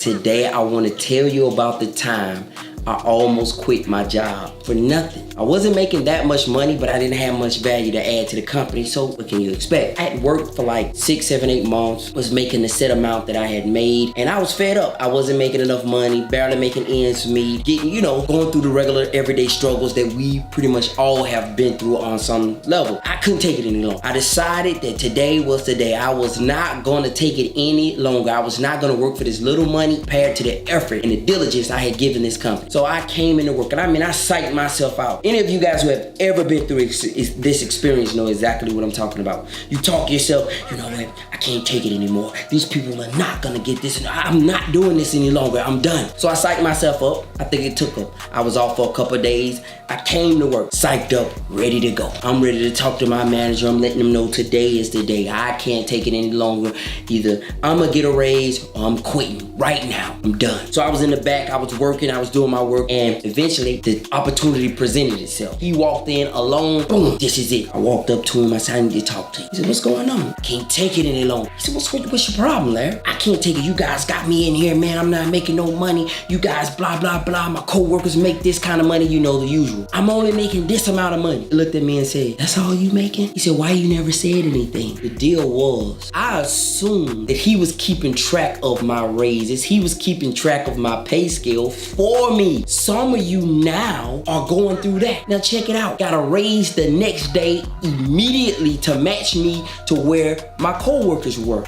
Today, I want to tell you about the time I almost quit my job for nothing. I wasn't making that much money, but I didn't have much value to add to the company, so what can you expect? I had worked for like 6, 7, 8 months, was making the set amount that I had made, and I was fed up. I wasn't making enough money, barely making ends meet, getting, going through the regular everyday struggles that we pretty much all have been through on some level. I couldn't take it any longer. I decided that today was the day. I was not gonna take it any longer. I was not gonna work for this little money compared to the effort and the diligence I had given this company. So I came into work, and I psyched myself out. Any of you guys who have ever been through this experience know exactly what I'm talking about. You talk to yourself, you know what, I can't take it anymore. These people are not gonna get this. I'm not doing this any longer. I'm done. So I psyched myself up. I think it took I was off for a couple of days. I came to work, psyched up, ready to go. I'm ready to talk to my manager. I'm letting them know today is the day. I can't take it any longer. Either I'm gonna get a raise or I'm quitting right now. I'm done. So I was in the back, I was working, I was doing my work, and eventually the opportunity presented itself. He walked in alone, boom, this is it. I walked up to him, I said, I need to talk to you. He said, what's going on? I can't take it any longer. He said, what's your problem, Larry? I can't take it. You guys got me in here, man. I'm not making no money. You guys blah, blah, blah. My co-workers make this kind of money, the usual. I'm only making this amount of money. He looked at me and said, that's all you making? He said, why you never said anything? The deal was, I assumed that he was keeping track of my raises. He was keeping track of my pay scale for me. Some of you now are going through that. Now check it out. Got a raise the next day immediately to match me to where my co-workers were.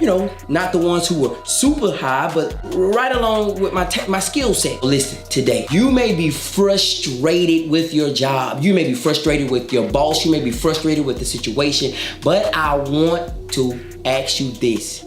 Not the ones who were super high, but right along with my skill set. Listen, today, you may be frustrated with your job. You may be frustrated with your boss. You may be frustrated with the situation, but I want to ask you this.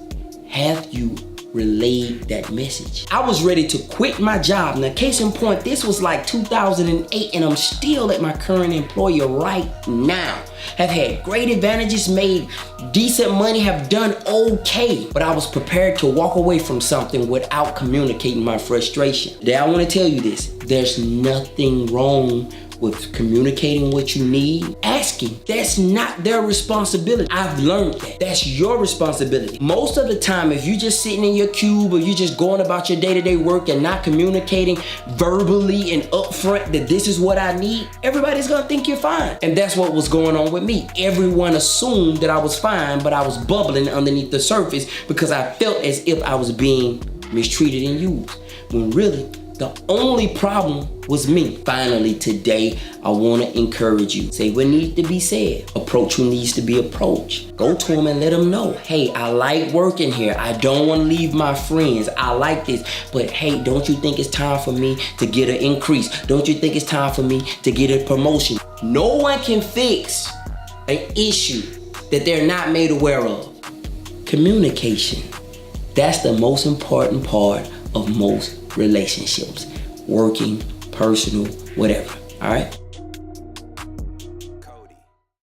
Have you relayed that message? I was ready to quit my job. Now, case in point, this was like 2008, and I'm still at my current employer right now. Have had great advantages, made decent money, have done okay, but I was prepared to walk away from something without communicating my frustration. Today, I want to tell you this. There's nothing wrong with communicating what you need, asking. That's not their responsibility. I've learned that. That's your responsibility. Most of the time, if you're just sitting in your cube or you're just going about your day-to-day work and not communicating verbally and upfront that this is what I need, everybody's gonna think you're fine. And that's what was going on with me. Everyone assumed that I was fine, but I was bubbling underneath the surface because I felt as if I was being mistreated and used. When really, the only problem was me. Finally, today, I want to encourage you. Say what needs to be said. Approach who needs to be approached. Go to them and let them know, hey, I like working here. I don't want to leave my friends. I like this. But hey, don't you think it's time for me to get an increase? Don't you think it's time for me to get a promotion? No one can fix an issue that they're not made aware of. Communication. That's the most important part of most relationships, working, personal, whatever, all right?